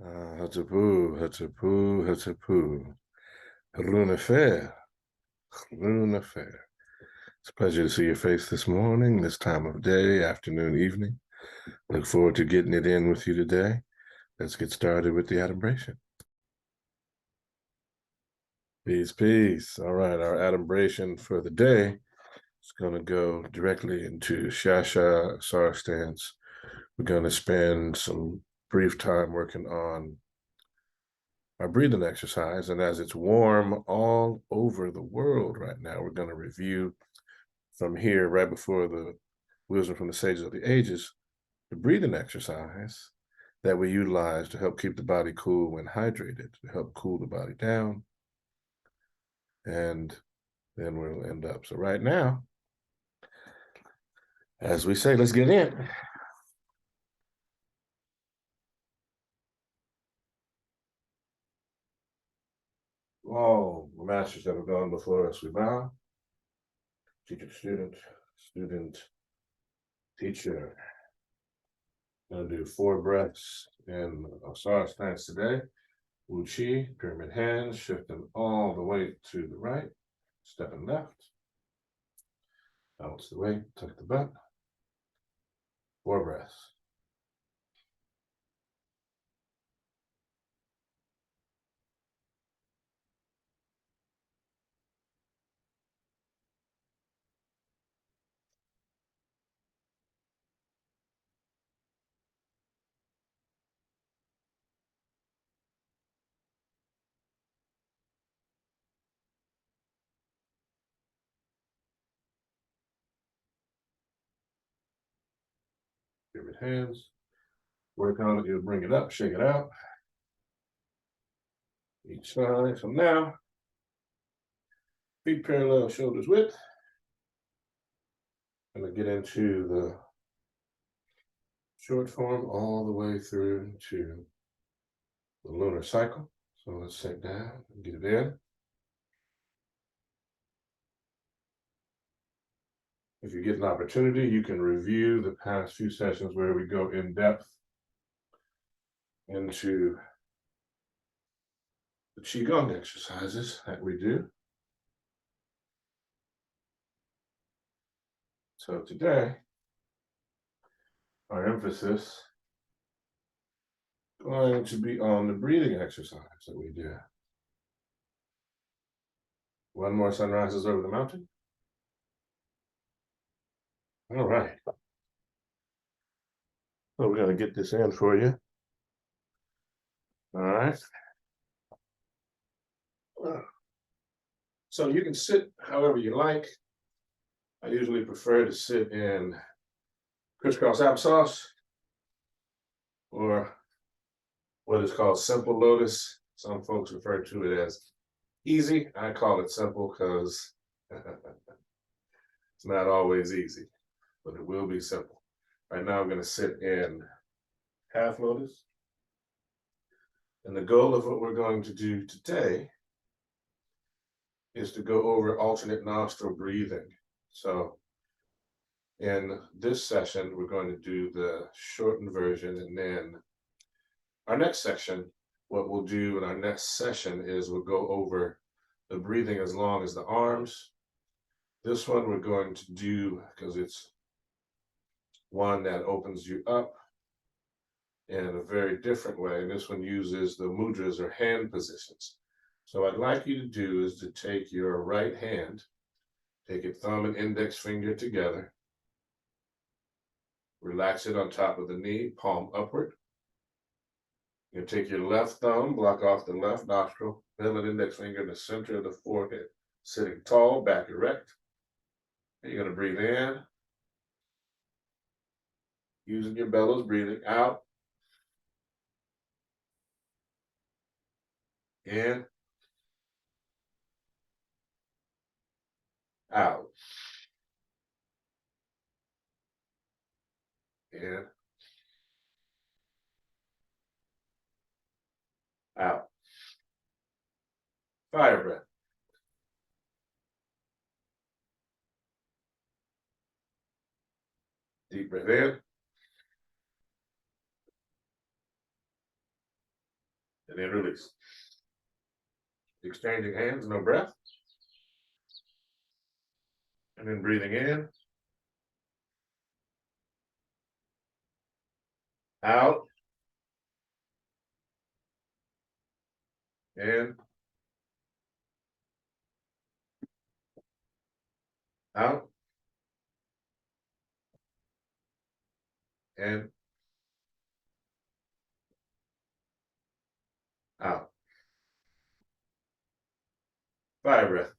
Hatapu, hatapu, hatapu. Haruna Fair. Haruna Fair. It's a pleasure to see your face this morning, this time of day, afternoon, evening. Look forward to getting it in with you today. Let's get started with the adumbration. Peace, peace. All right, our adumbration for the day is going to go directly into Shaashaa, Asar stance. We're going to spend some brief time working on our breathing exercise. And as it's warm all over the world right now, we're going to review from here right before the wisdom from the sages of the ages, the breathing exercise that we utilize to help keep the body cool and hydrated, to help cool the body down. And then we'll end up. So right now, as we say, let's get in. All the masters that have gone before us, we bow. Teacher, student, student, teacher. Gonna do 4 breaths in Asar stance today. Wu Chi, pyramid hands, shifting all the way to the right, stepping left. Balance the weight, tuck the butt. 4 breaths. Pyramid hands. Work on it, you'll bring it up, shake it out. Each side. So now, feet parallel, shoulders width. I'm gonna get into the short form all the way through to the lunar cycle. So let's sit down and get it in. If you get an opportunity, you can review the past few sessions where we go in depth into the Qigong exercises that we do. So today, our emphasis is going to be on the breathing exercise that we do. One more sun rises over the mountain. All right. So we're going to get this in for you. All right. So you can sit however you like. I usually prefer to sit in crisscross applesauce or what is called simple lotus. Some folks refer to it as easy. I call it simple because it's not always easy, but it will be simple. Right now, I'm going to sit in half lotus. And the goal of what we're going to do today is to go over alternate nostril breathing. So in this session, we're going to do the shortened version, and then our next section, what we'll do in our next session is we'll go over the breathing as long as the arms. This one we're going to do because it's one that opens you up in a very different way. And this one uses the mudras or hand positions. So what I'd like you to do is to take your right hand, take your thumb and index finger together, relax it on top of the knee, palm upward. You take your left thumb, block off the left nostril, middle and index finger in the center of the forehead, sitting tall, back erect. And you're going to breathe in, using your bellows, breathing out, in, out, in, out. Fire breath. Deep breath in, and then release. Exchanging hands, no breath. And then breathing in. Out. In. Out. In. Out. Fire breath.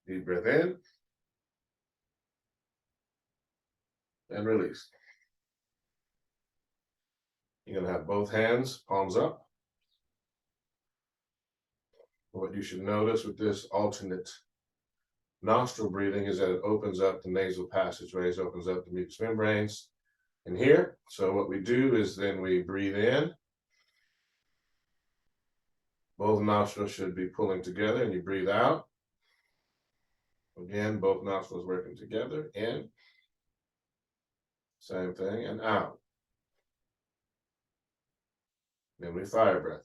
Deep breath in. And release. You're going to have both hands, palms up. What you should notice with this alternate nostril breathing is that it opens up the nasal passageways, opens up the mucous membranes in here. So what we do is then we breathe in. Both nostrils should be pulling together, and you breathe out. Again, both nostrils working together. In. Same thing, and out. Then we fire breath.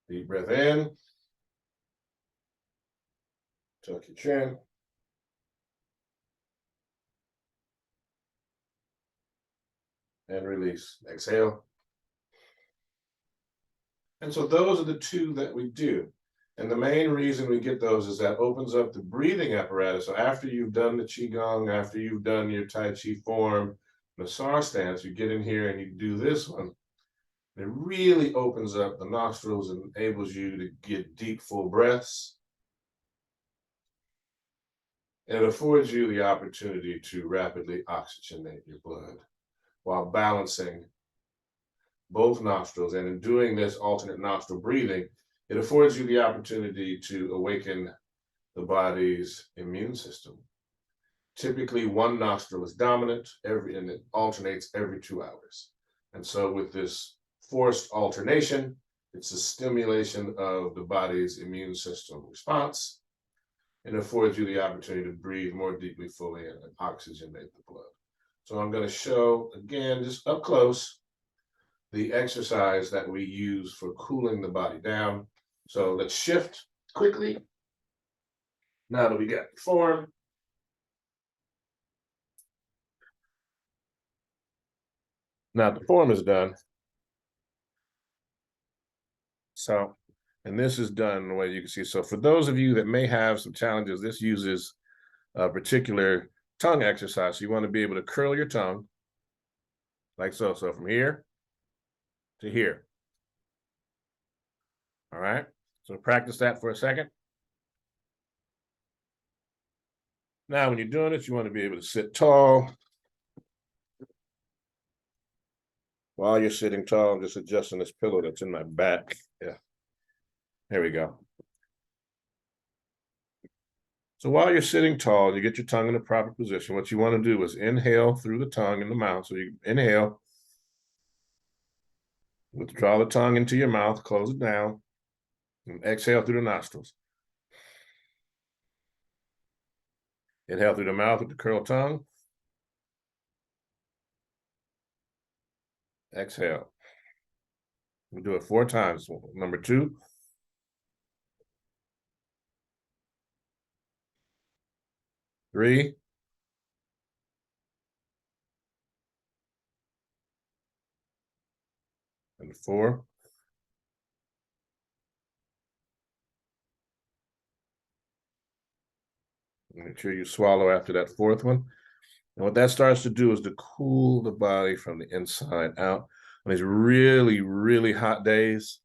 Deep breath in. Tuck your chin. And release. Exhale. And so those are the two that we do. And the main reason we get those is that opens up the breathing apparatus. So after you've done the Qigong, after you've done your Tai Chi form, the Asar stance, you get in here and you do this one. It really opens up the nostrils and enables you to get deep, full breaths. And it affords you the opportunity to rapidly oxygenate your blood while balancing both nostrils. And in doing this alternate nostril breathing, it affords you the opportunity to awaken the body's immune system. Typically, one nostril is dominant, and it alternates every 2 hours. And so with this forced alternation, it's a stimulation of the body's immune system response, and affords you the opportunity to breathe more deeply, fully, and oxygenate the blood. So I'm going to show, again, just up close, the exercise that we use for cooling the body down. So let's shift quickly. Now that we got the form, now the form is done. So, and this is done the way you can see. So for those of you that may have some challenges, this uses a particular tongue exercise. So you want to be able to curl your tongue like so. So from here to here. All right. So practice that for a second. Now, when you're doing it, you want to be able to sit tall. While you're sitting tall, I'm just adjusting this pillow that's in my back. Yeah. There we go. So while you're sitting tall, you get your tongue in the proper position. What you want to do is inhale through the tongue in the mouth. So you inhale, withdraw the tongue into your mouth, close it down, and exhale through the nostrils. Inhale through the mouth with the curled tongue. Exhale. We'll do it 4 times. Number 2. 3. And 4. Make sure you swallow after that 4th one. And what that starts to do is to cool the body from the inside out. On these really, really hot days,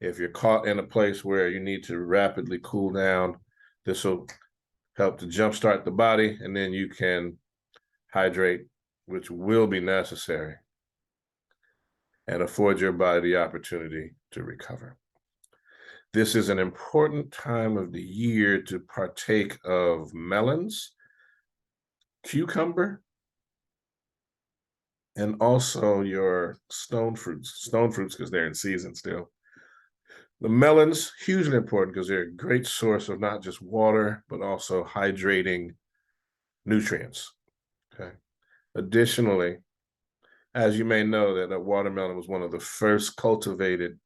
if you're caught in a place where you need to rapidly cool down, this will help to jumpstart the body, and then you can hydrate, which will be necessary, and afford your body the opportunity to recover. This is an important time of the year to partake of melons, cucumber, and also your stone fruits because they're in season still. The melons, hugely important because they're a great source of not just water, but also hydrating nutrients. Okay. Additionally, as you may know, that a watermelon was one of the first cultivated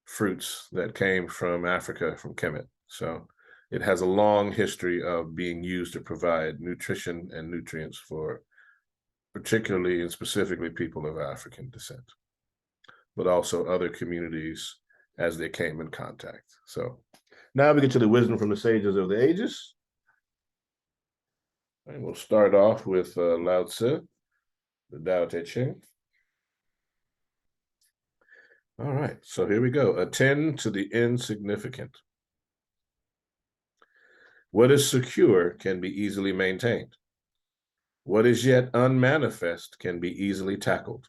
fruits that came from Africa, from Kemet. So it has a long history of being used to provide nutrition and nutrients for particularly and specifically people of African descent, but also other communities as they came in contact. So now we get to the wisdom from the sages of the ages. And we'll start off with Lao Tzu, the Tao Te Ching. All right, so here we go. Attend to the insignificant. What is secure can be easily maintained. What is yet unmanifest can be easily tackled.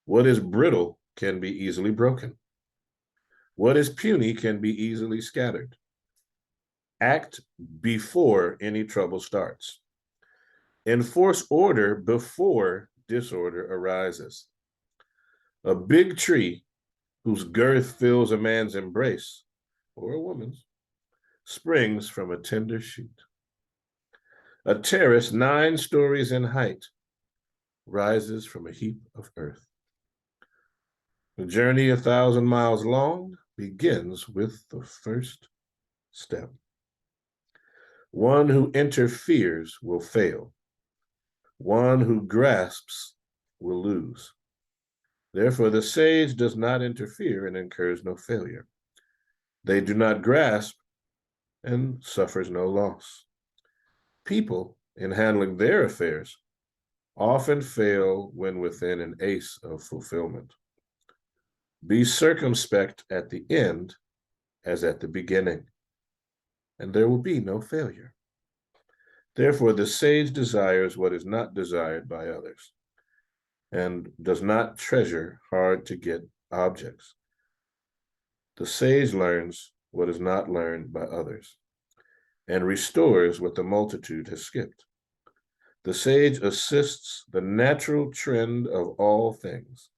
What is brittle can be easily broken. What is puny can be easily scattered. Act before any trouble starts. Enforce order before disorder arises. A big tree whose girth fills a man's embrace, or a woman's, springs from a tender shoot. A terrace 9 stories in height rises from a heap of earth. The journey 1,000 miles long begins with the first step. One who interferes will fail. One who grasps will lose. Therefore, the sage does not interfere and incurs no failure. They do not grasp and suffers no loss. People, in handling their affairs, often fail when within an ace of fulfillment. Be circumspect at the end as at the beginning, and there will be no failure. Therefore, the sage desires what is not desired by others, and does not treasure hard-to-get objects. The sage learns what is not learned by others, and restores what the multitude has skipped. The sage assists the natural trend of all things,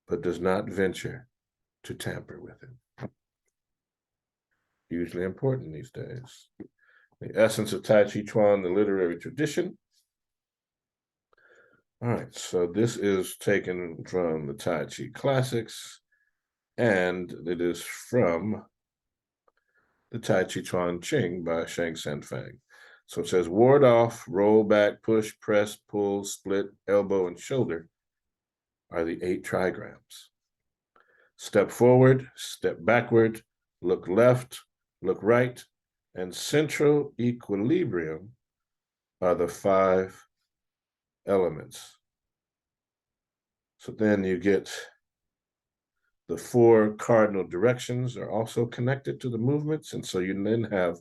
but does not venture to tamper with it. Hugely important these days. The essence of Tai Chi Chuan, the literary tradition. All right, so this is taken from the Tai Chi classics, and it is from the Tai Chi Chuan Ching by Sheng Sen Fang. So it says, ward off, roll back, push, press, pull, split, elbow, and shoulder are the 8 trigrams. Step forward, step backward, look left, look right, and central equilibrium are the 5 elements. So then you get the 4 cardinal directions are also connected to the movements. And so you then have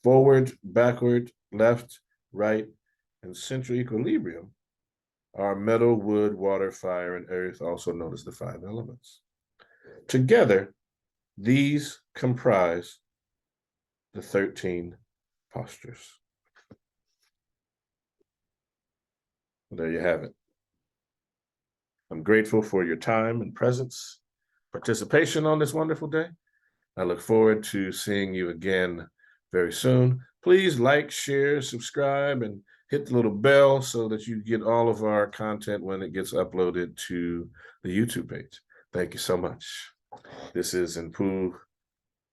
forward, backward, left, right, and central equilibrium are metal, wood, water, fire, and earth, also known as the 5 elements. Together, these comprise the 13 postures. There you have it. I'm grateful for your time and presence, participation on this wonderful day. I look forward to seeing you again very soon. Please like, share, subscribe, and hit the little bell so that you get all of our content when it gets uploaded to the YouTube page. Thank you so much. This is Npu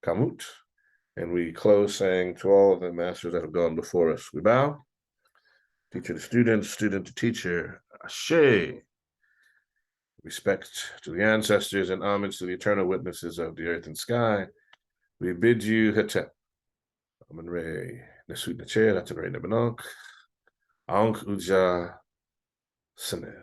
Kamut, and we close saying to all of the masters that have gone before us, we bow. Teacher to student, student to teacher, Ashe. Respect to the ancestors and homage to the eternal witnesses of the earth and sky. We bid you hetep. Amen re. Nesut neche, that's a very nebenonk. Ankh uja sene.